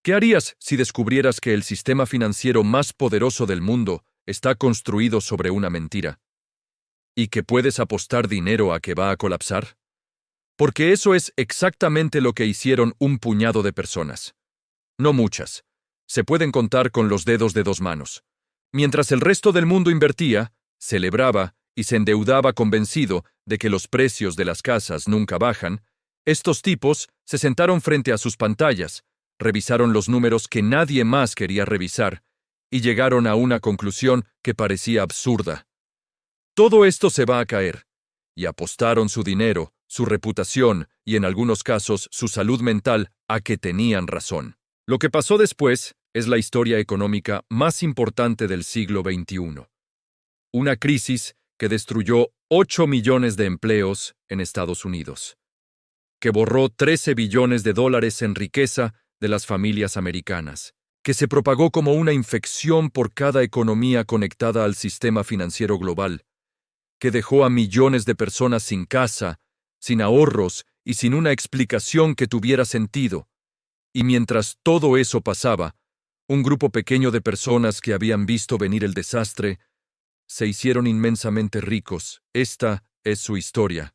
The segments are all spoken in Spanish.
¿Qué harías si descubrieras que el sistema financiero más poderoso del mundo está construido sobre una mentira? ¿Y que puedes apostar dinero a que va a colapsar? Porque eso es exactamente lo que hicieron un puñado de personas. No muchas. Se pueden contar con los dedos de dos manos. Mientras el resto del mundo invertía, celebraba y se endeudaba convencido de que los precios de las casas nunca bajan, estos tipos se sentaron frente a sus pantallas, revisaron los números que nadie más quería revisar y llegaron a una conclusión que parecía absurda. Todo esto se va a caer. Y apostaron su dinero, su reputación y en algunos casos su salud mental a que tenían razón. Lo que pasó después es la historia económica más importante del siglo XXI. Una crisis que destruyó 8 millones de empleos en Estados Unidos, que borró 13 billones de dólares en riqueza de las familias americanas, que se propagó como una infección por cada economía conectada al sistema financiero global, que dejó a millones de personas sin casa, sin ahorros y sin una explicación que tuviera sentido. Y mientras todo eso pasaba, un grupo pequeño de personas que habían visto venir el desastre se hicieron inmensamente ricos. Esta es su historia.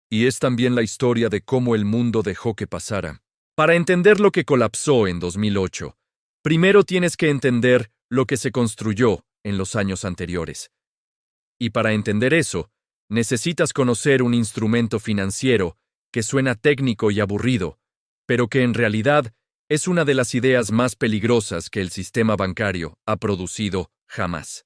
Y es también la historia de cómo el mundo dejó que pasara. Para entender lo que colapsó en 2008, primero tienes que entender lo que se construyó en los años anteriores. Y para entender eso, necesitas conocer un instrumento financiero que suena técnico y aburrido, pero que en realidad es una de las ideas más peligrosas que el sistema bancario ha producido jamás.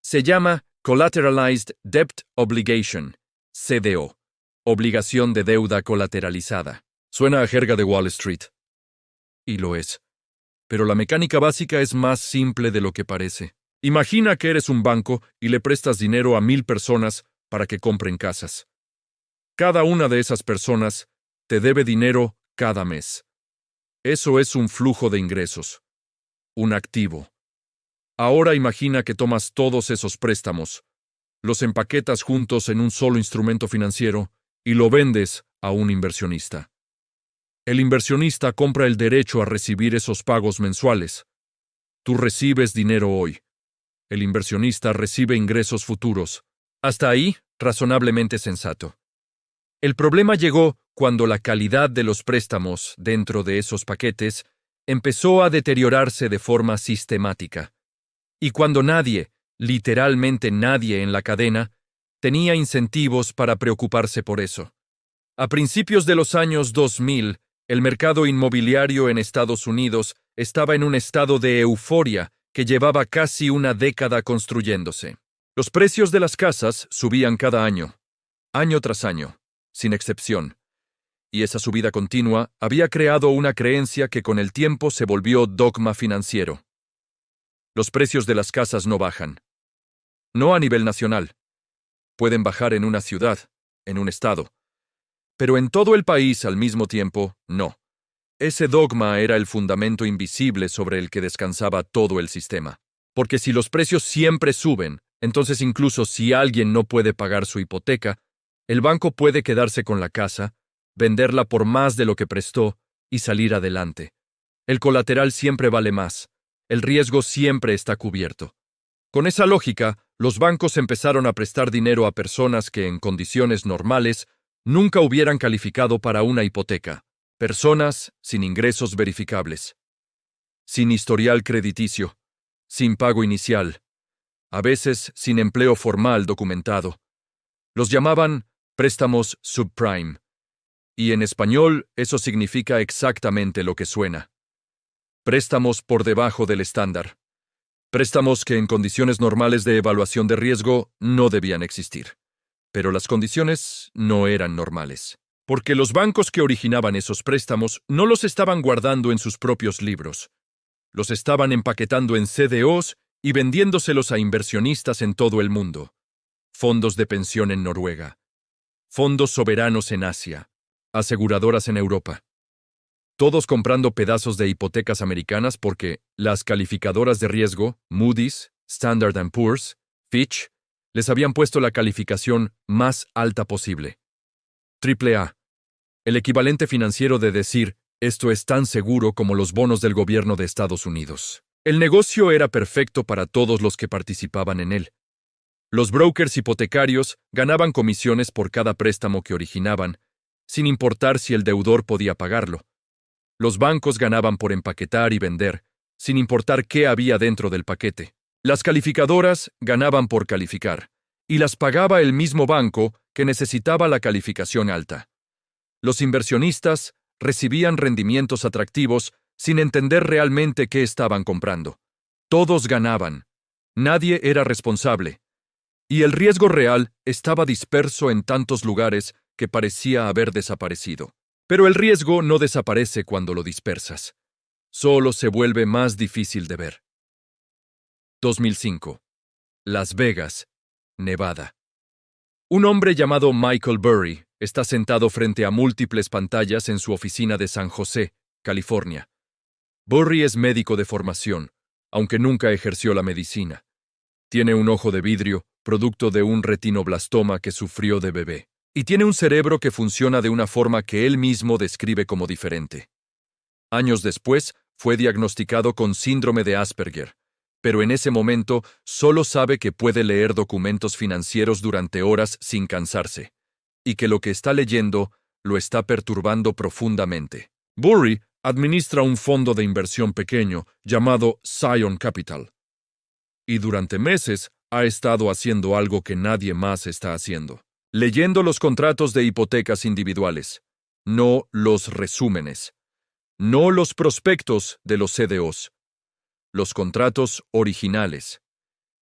Se llama Collateralized Debt Obligation, CDO, obligación de deuda colateralizada. Suena a jerga de Wall Street. Y lo es. Pero la mecánica básica es más simple de lo que parece. Imagina que eres un banco y le prestas dinero a 1,000 personas para que compren casas. Cada una de esas personas te debe dinero cada mes. Eso es un flujo de ingresos, un activo. Ahora imagina que tomas todos esos préstamos, los empaquetas juntos en un solo instrumento financiero y lo vendes a un inversionista. El inversionista compra el derecho a recibir esos pagos mensuales. Tú recibes dinero hoy. El inversionista recibe ingresos futuros. Hasta ahí, razonablemente sensato. El problema llegó cuando la calidad de los préstamos dentro de esos paquetes empezó a deteriorarse de forma sistemática. Y cuando nadie, literalmente nadie en la cadena, tenía incentivos para preocuparse por eso. A principios de los años 2000, el mercado inmobiliario en Estados Unidos estaba en un estado de euforia que llevaba casi una década construyéndose. Los precios de las casas subían cada año tras año, sin excepción. Y esa subida continua había creado una creencia que con el tiempo se volvió dogma financiero. Los precios de las casas no bajan. No a nivel nacional. Pueden bajar en una ciudad, en un estado. Pero en todo el país al mismo tiempo, no. Ese dogma era el fundamento invisible sobre el que descansaba todo el sistema. Porque si los precios siempre suben, entonces incluso si alguien no puede pagar su hipoteca, el banco puede quedarse con la casa, venderla por más de lo que prestó y salir adelante. El colateral siempre vale más. El riesgo siempre está cubierto. Con esa lógica, los bancos empezaron a prestar dinero a personas que en condiciones normales nunca hubieran calificado para una hipoteca. Personas sin ingresos verificables, sin historial crediticio, sin pago inicial, a veces sin empleo formal documentado. Los llamaban préstamos subprime, y en español eso significa exactamente lo que suena. Préstamos por debajo del estándar. Préstamos que en condiciones normales de evaluación de riesgo no debían existir. Pero las condiciones no eran normales. Porque los bancos que originaban esos préstamos no los estaban guardando en sus propios libros. Los estaban empaquetando en CDOs y vendiéndoselos a inversionistas en todo el mundo. Fondos de pensión en Noruega. Fondos soberanos en Asia. Aseguradoras en Europa. Todos comprando pedazos de hipotecas americanas porque las calificadoras de riesgo, Moody's, Standard & Poor's, Fitch, les habían puesto la calificación más alta posible. AAA. El equivalente financiero de decir, Esto es tan seguro como los bonos del gobierno de Estados Unidos. El negocio era perfecto para todos los que participaban en él. Los brokers hipotecarios ganaban comisiones por cada préstamo que originaban, sin importar si el deudor podía pagarlo. Los bancos ganaban por empaquetar y vender, sin importar qué había dentro del paquete. Las calificadoras ganaban por calificar, y las pagaba el mismo banco que necesitaba la calificación alta. Los inversionistas recibían rendimientos atractivos sin entender realmente qué estaban comprando. Todos ganaban. Nadie era responsable. Y el riesgo real estaba disperso en tantos lugares que parecía haber desaparecido. Pero el riesgo no desaparece cuando lo dispersas. Solo se vuelve más difícil de ver. 2005. Las Vegas, Nevada. Un hombre llamado Michael Burry está sentado frente a múltiples pantallas en su oficina de San José, California. Burry es médico de formación, aunque nunca ejerció la medicina. Tiene un ojo de vidrio, producto de un retinoblastoma que sufrió de bebé, y tiene un cerebro que funciona de una forma que él mismo describe como diferente. Años después, fue diagnosticado con síndrome de Asperger, pero en ese momento solo sabe que puede leer documentos financieros durante horas sin cansarse, y que lo que está leyendo lo está perturbando profundamente. Burry administra un fondo de inversión pequeño llamado Zion Capital, y durante meses ha estado haciendo algo que nadie más está haciendo, leyendo los contratos de hipotecas individuales, no los resúmenes, no los prospectos de los CDOs, los contratos originales.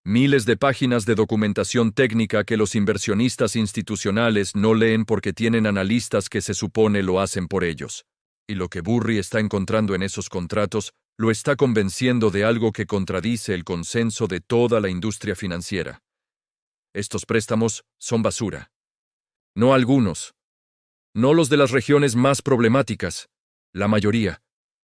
Miles de páginas de documentación técnica que los inversionistas institucionales no leen porque tienen analistas que se supone lo hacen por ellos. Y lo que Burry está encontrando en esos contratos lo está convenciendo de algo que contradice el consenso de toda la industria financiera. Estos préstamos son basura. No algunos. No los de las regiones más problemáticas. La mayoría.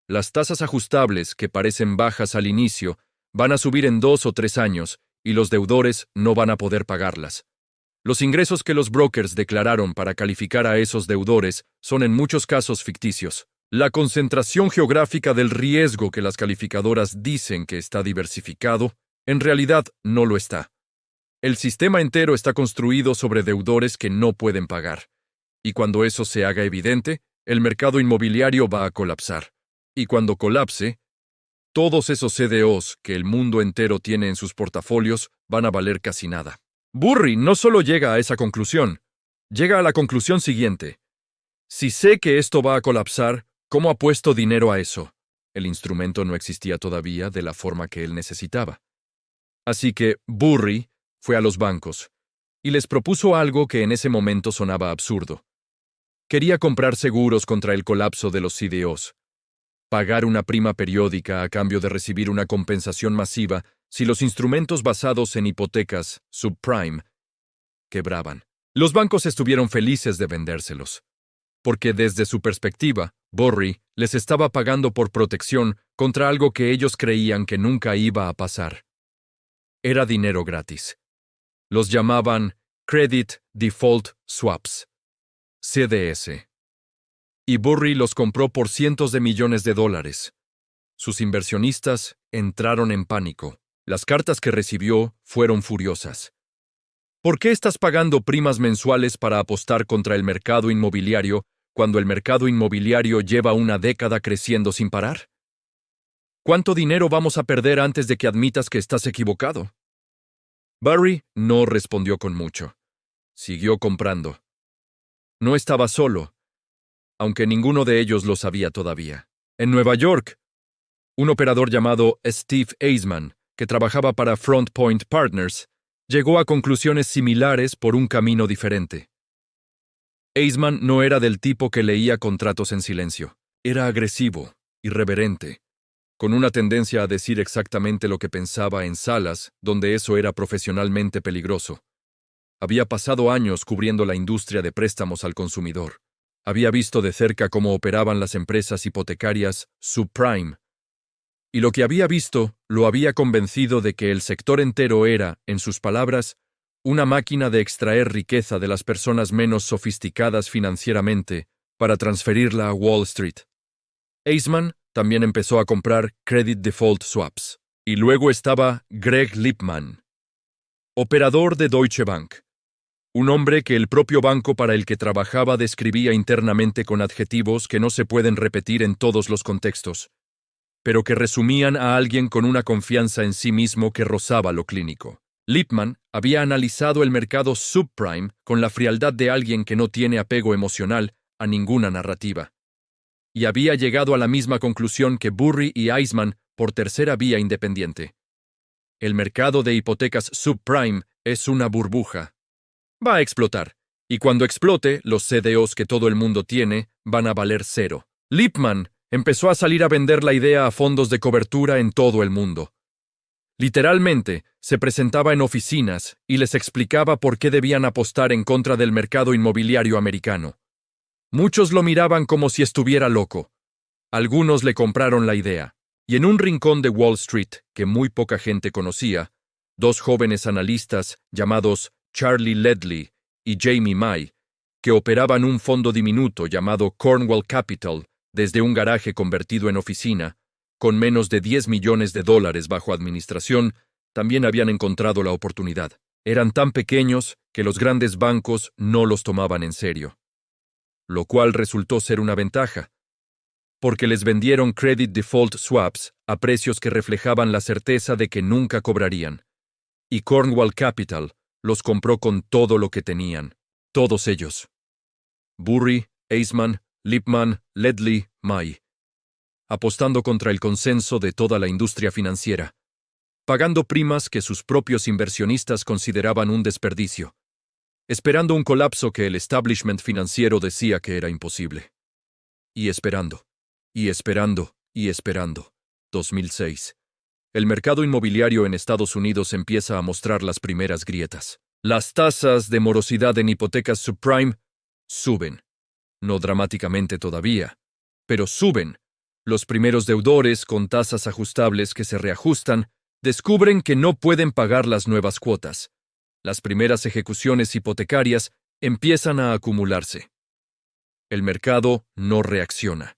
Las tasas ajustables, que parecen bajas al inicio, van a subir en 2 o 3 años, y los deudores no van a poder pagarlas. Los ingresos que los brokers declararon para calificar a esos deudores son en muchos casos ficticios. La concentración geográfica del riesgo que las calificadoras dicen que está diversificado, en realidad no lo está. El sistema entero está construido sobre deudores que no pueden pagar. Y cuando eso se haga evidente, el mercado inmobiliario va a colapsar. Y cuando colapse, todos esos CDOs que el mundo entero tiene en sus portafolios van a valer casi nada. Burry no solo llega a esa conclusión, llega a la conclusión siguiente. Si sé que esto va a colapsar, ¿cómo apuesto dinero a eso? El instrumento no existía todavía de la forma que él necesitaba. Así que Burry fue a los bancos y les propuso algo que en ese momento sonaba absurdo. Quería comprar seguros contra el colapso de los CDOs. Pagar una prima periódica a cambio de recibir una compensación masiva si los instrumentos basados en hipotecas subprime quebraban. Los bancos estuvieron felices de vendérselos, porque desde su perspectiva, Burry les estaba pagando por protección contra algo que ellos creían que nunca iba a pasar. Era dinero gratis. Los llamaban Credit Default Swaps, CDS. Y Burry los compró por cientos de millones de dólares. Sus inversionistas entraron en pánico. Las cartas que recibió fueron furiosas. ¿Por qué estás pagando primas mensuales para apostar contra el mercado inmobiliario cuando el mercado inmobiliario lleva una década creciendo sin parar? ¿Cuánto dinero vamos a perder antes de que admitas que estás equivocado? Burry no respondió con mucho. Siguió comprando. No estaba solo, aunque ninguno de ellos lo sabía todavía. En Nueva York, un operador llamado Steve Eisman, que trabajaba para Front Point Partners, llegó a conclusiones similares por un camino diferente. Eisman no era del tipo que leía contratos en silencio. Era agresivo, irreverente, con una tendencia a decir exactamente lo que pensaba en salas donde eso era profesionalmente peligroso. Había pasado años cubriendo la industria de préstamos al consumidor. Había visto de cerca cómo operaban las empresas hipotecarias subprime, y lo que había visto lo había convencido de que el sector entero era, en sus palabras, una máquina de extraer riqueza de las personas menos sofisticadas financieramente para transferirla a Wall Street. Eisman también empezó a comprar credit default swaps. Y luego estaba Greg Lipman, operador de Deutsche Bank, un hombre que el propio banco para el que trabajaba describía internamente con adjetivos que no se pueden repetir en todos los contextos, pero que resumían a alguien con una confianza en sí mismo que rozaba lo clínico. Lipman había analizado el mercado subprime con la frialdad de alguien que no tiene apego emocional a ninguna narrativa, y había llegado a la misma conclusión que Burry y Eisman por tercera vía independiente. El mercado de hipotecas subprime es una burbuja. Va a explotar, y cuando explote, los CDOs que todo el mundo tiene van a valer cero. Lipman empezó a salir a vender la idea a fondos de cobertura en todo el mundo. Literalmente, se presentaba en oficinas y les explicaba por qué debían apostar en contra del mercado inmobiliario americano. Muchos lo miraban como si estuviera loco. Algunos le compraron la idea. Y en un rincón de Wall Street, que muy poca gente conocía, dos jóvenes analistas llamados Charlie Ledley y Jamie Mai, que operaban un fondo diminuto llamado Cornwall Capital desde un garaje convertido en oficina, con menos de $10 millones bajo administración, también habían encontrado la oportunidad. Eran tan pequeños que los grandes bancos no los tomaban en serio, lo cual resultó ser una ventaja, porque les vendieron credit default swaps a precios que reflejaban la certeza de que nunca cobrarían. Y Cornwall Capital los compró con todo lo que tenían, todos ellos. Burry, Eisman, Lipman, Ledley, Mai. Apostando contra el consenso de toda la industria financiera, pagando primas que sus propios inversionistas consideraban un desperdicio, esperando un colapso que el establishment financiero decía que era imposible. Y esperando. Y esperando, y esperando. 2006. El mercado inmobiliario en Estados Unidos empieza a mostrar las primeras grietas. Las tasas de morosidad en hipotecas subprime suben. No dramáticamente todavía, pero suben. Los primeros deudores con tasas ajustables que se reajustan descubren que no pueden pagar las nuevas cuotas. Las primeras ejecuciones hipotecarias empiezan a acumularse. El mercado no reacciona.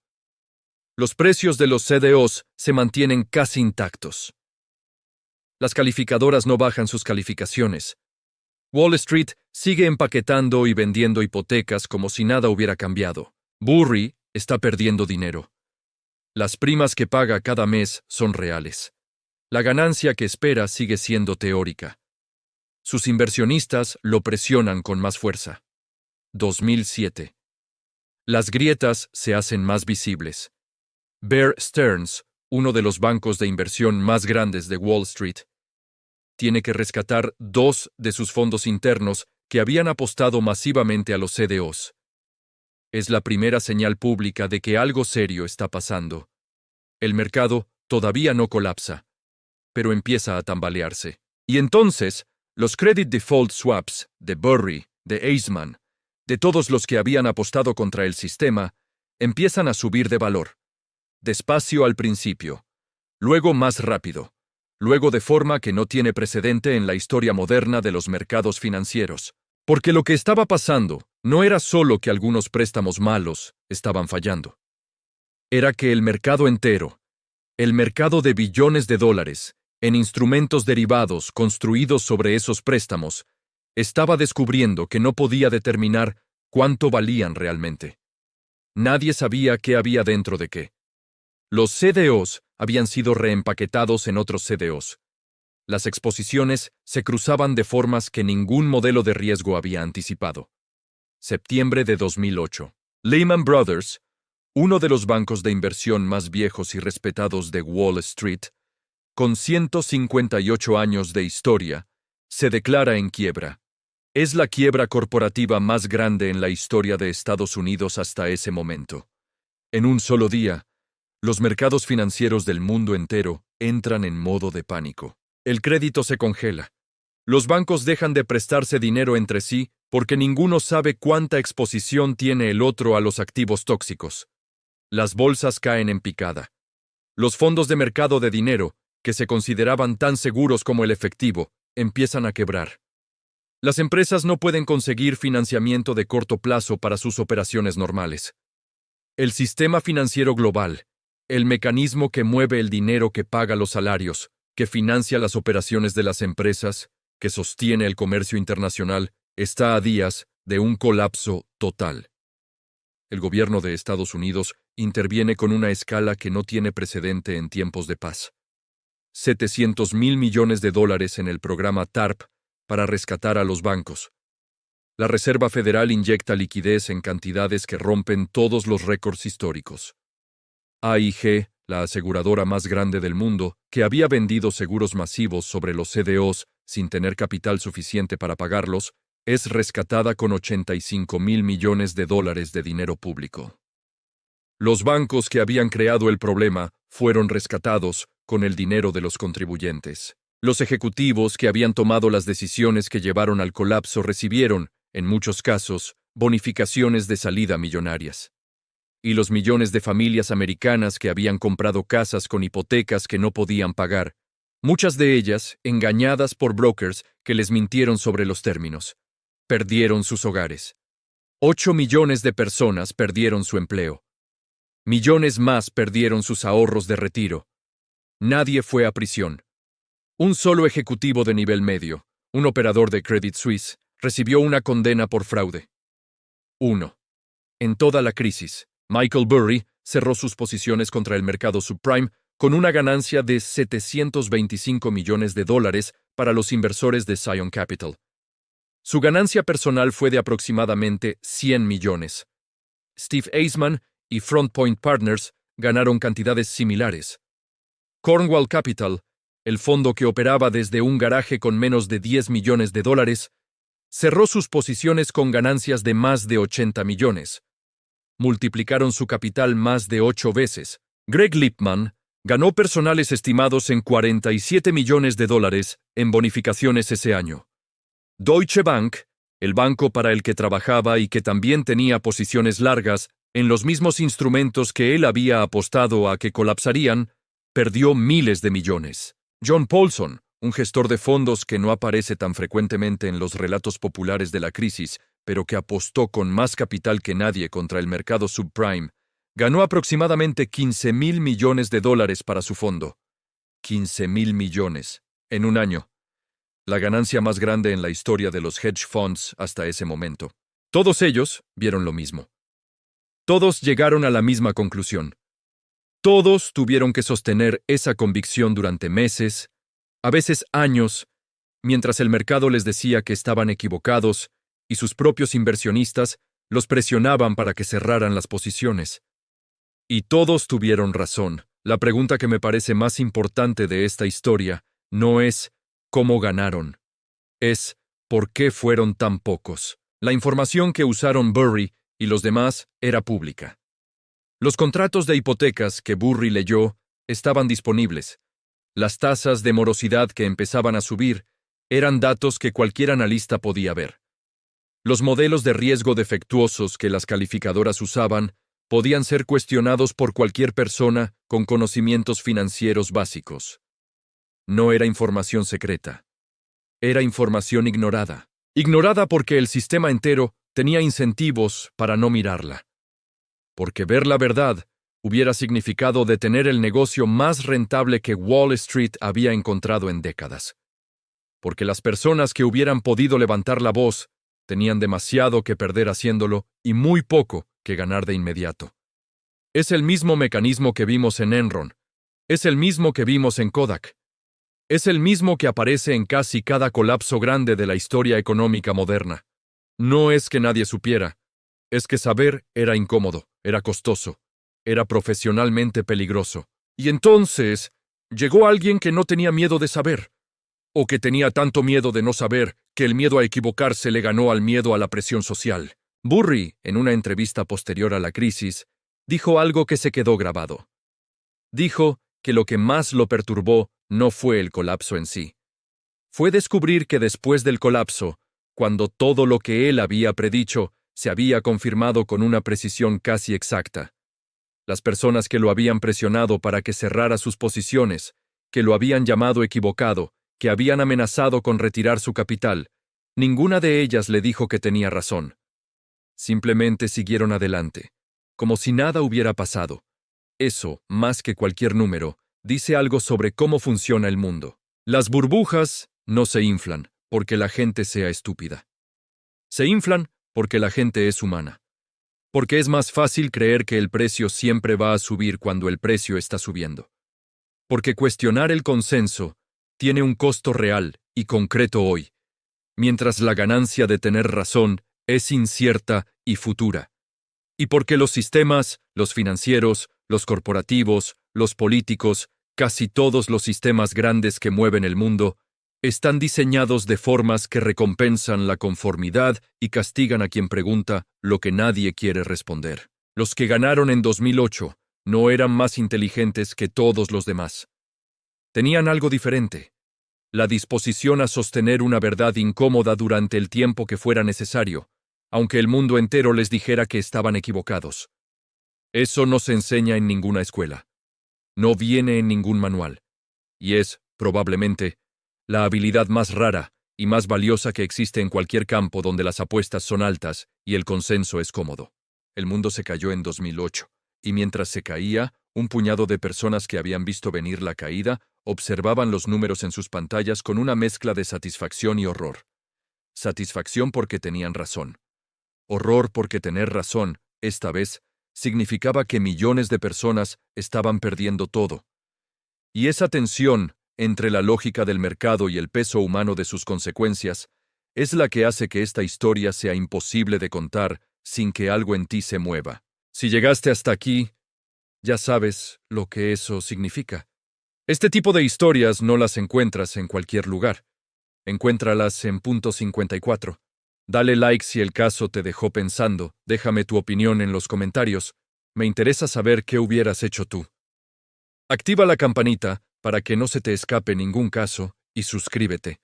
Los precios de los CDOs se mantienen casi intactos. Las calificadoras no bajan sus calificaciones. Wall Street sigue empaquetando y vendiendo hipotecas como si nada hubiera cambiado. Burry está perdiendo dinero. Las primas que paga cada mes son reales. La ganancia que espera sigue siendo teórica. Sus inversionistas lo presionan con más fuerza. 2007. Las grietas se hacen más visibles. Bear Stearns, uno de los bancos de inversión más grandes de Wall Street, tiene que rescatar 2 de sus fondos internos que habían apostado masivamente a los CDOs. Es la primera señal pública de que algo serio está pasando. El mercado todavía no colapsa, pero empieza a tambalearse. Y entonces, los credit default swaps de Burry, de Eisman, de todos los que habían apostado contra el sistema, empiezan a subir de valor. Despacio al principio, luego más rápido, luego de forma que no tiene precedente en la historia moderna de los mercados financieros. Porque lo que estaba pasando no era solo que algunos préstamos malos estaban fallando. Era que el mercado entero, el mercado de billones de dólares, en instrumentos derivados construidos sobre esos préstamos, estaba descubriendo que no podía determinar cuánto valían realmente. Nadie sabía qué había dentro de qué. Los CDOs habían sido reempaquetados en otros CDOs. Las exposiciones se cruzaban de formas que ningún modelo de riesgo había anticipado. Septiembre de 2008. Lehman Brothers, uno de los bancos de inversión más viejos y respetados de Wall Street, con 158 años de historia, se declara en quiebra. Es la quiebra corporativa más grande en la historia de Estados Unidos hasta ese momento. En un solo día, los mercados financieros del mundo entero entran en modo de pánico. El crédito se congela. Los bancos dejan de prestarse dinero entre sí porque ninguno sabe cuánta exposición tiene el otro a los activos tóxicos. Las bolsas caen en picada. Los fondos de mercado de dinero, que se consideraban tan seguros como el efectivo, empiezan a quebrar. Las empresas no pueden conseguir financiamiento de corto plazo para sus operaciones normales. El sistema financiero global el mecanismo que mueve el dinero que paga los salarios, que financia las operaciones de las empresas, que sostiene el comercio internacional, está a días de un colapso total. El gobierno de Estados Unidos interviene con una escala que no tiene precedente en tiempos de paz. $700.000 millones en el programa TARP para rescatar a los bancos. La Reserva Federal inyecta liquidez en cantidades que rompen todos los récords históricos. AIG, la aseguradora más grande del mundo, que había vendido seguros masivos sobre los CDOs sin tener capital suficiente para pagarlos, es rescatada con $85.000 millones de dinero público. Los bancos que habían creado el problema fueron rescatados con el dinero de los contribuyentes. Los ejecutivos que habían tomado las decisiones que llevaron al colapso recibieron, en muchos casos, bonificaciones de salida millonarias. Y los millones de familias americanas que habían comprado casas con hipotecas que no podían pagar, muchas de ellas engañadas por brokers que les mintieron sobre los términos, perdieron sus hogares. 8 millones de personas perdieron su empleo. Millones más perdieron sus ahorros de retiro. Nadie fue a prisión. Un solo ejecutivo de nivel medio, un operador de Credit Suisse, recibió una condena por fraude. 1. En toda la crisis, Michael Burry cerró sus posiciones contra el mercado subprime con una ganancia de $725 millones para los inversores de Zion Capital. Su ganancia personal fue de aproximadamente 100 millones. Steve Eisman y Front Point Partners ganaron cantidades similares. Cornwall Capital, el fondo que operaba desde un garaje con menos de $10 millones, cerró sus posiciones con ganancias de más de 80 millones. Multiplicaron su capital más de 8 veces. Greg Lipman ganó personales estimados en $47 millones en bonificaciones ese año. Deutsche Bank, el banco para el que trabajaba y que también tenía posiciones largas en los mismos instrumentos que él había apostado a que colapsarían, perdió miles de millones. John Paulson, un gestor de fondos que no aparece tan frecuentemente en los relatos populares de la crisis, pero que apostó con más capital que nadie contra el mercado subprime, ganó aproximadamente $15.000 millones para su fondo. 15.000 millones, en un año. La ganancia más grande en la historia de los hedge funds hasta ese momento. Todos ellos vieron lo mismo. Todos llegaron a la misma conclusión. Todos tuvieron que sostener esa convicción durante meses, a veces años, mientras el mercado les decía que estaban equivocados y sus propios inversionistas los presionaban para que cerraran las posiciones. Y todos tuvieron razón. La pregunta que me parece más importante de esta historia no es ¿cómo ganaron? Es ¿por qué fueron tan pocos? La información que usaron Burry y los demás era pública. Los contratos de hipotecas que Burry leyó estaban disponibles. Las tasas de morosidad que empezaban a subir eran datos que cualquier analista podía ver. Los modelos de riesgo defectuosos que las calificadoras usaban podían ser cuestionados por cualquier persona con conocimientos financieros básicos. No era información secreta. Era información ignorada. Ignorada porque el sistema entero tenía incentivos para no mirarla. Porque ver la verdad hubiera significado detener el negocio más rentable que Wall Street había encontrado en décadas. Porque las personas que hubieran podido levantar la voz tenían demasiado que perder haciéndolo y muy poco que ganar de inmediato. Es el mismo mecanismo que vimos en Enron. Es el mismo que vimos en Kodak. Es el mismo que aparece en casi cada colapso grande de la historia económica moderna. No es que nadie supiera, es que saber era incómodo, era costoso, era profesionalmente peligroso. Y entonces llegó alguien que no tenía miedo de saber, o que tenía tanto miedo de no saber que el miedo a equivocarse le ganó al miedo a la presión social. Burry, en una entrevista posterior a la crisis, dijo algo que se quedó grabado. Dijo que lo que más lo perturbó no fue el colapso en sí. Fue descubrir que después del colapso, cuando todo lo que él había predicho se había confirmado con una precisión casi exacta, las personas que lo habían presionado para que cerrara sus posiciones, que lo habían llamado equivocado, que habían amenazado con retirar su capital, ninguna de ellas le dijo que tenía razón. Simplemente siguieron adelante, como si nada hubiera pasado. Eso, más que cualquier número, dice algo sobre cómo funciona el mundo. Las burbujas no se inflan porque la gente sea estúpida. Se inflan porque la gente es humana. Porque es más fácil creer que el precio siempre va a subir cuando el precio está subiendo. Porque cuestionar el consenso tiene un costo real y concreto hoy, mientras la ganancia de tener razón es incierta y futura. Y porque los sistemas, los financieros, los corporativos, los políticos, casi todos los sistemas grandes que mueven el mundo, están diseñados de formas que recompensan la conformidad y castigan a quien pregunta lo que nadie quiere responder. Los que ganaron en 2008 no eran más inteligentes que todos los demás. Tenían algo diferente: la disposición a sostener una verdad incómoda durante el tiempo que fuera necesario, aunque el mundo entero les dijera que estaban equivocados. Eso no se enseña en ninguna escuela. No viene en ningún manual. Y es, probablemente, la habilidad más rara y más valiosa que existe en cualquier campo donde las apuestas son altas y el consenso es cómodo. El mundo se cayó en 2008, y mientras se caía, un puñado de personas que habían visto venir la caída observaban los números en sus pantallas con una mezcla de satisfacción y horror. Satisfacción porque tenían razón. Horror porque tener razón, esta vez, significaba que millones de personas estaban perdiendo todo. Y esa tensión entre la lógica del mercado y el peso humano de sus consecuencias es la que hace que esta historia sea imposible de contar sin que algo en ti se mueva. Si llegaste hasta aquí, ya sabes lo que eso significa. Este tipo de historias no las encuentras en cualquier lugar. Encuéntralas en Punto 54. Dale like si el caso te dejó pensando, déjame tu opinión en los comentarios. Me interesa saber qué hubieras hecho tú. Activa la campanita para que no se te escape ningún caso y suscríbete.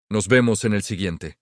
Nos vemos en el siguiente.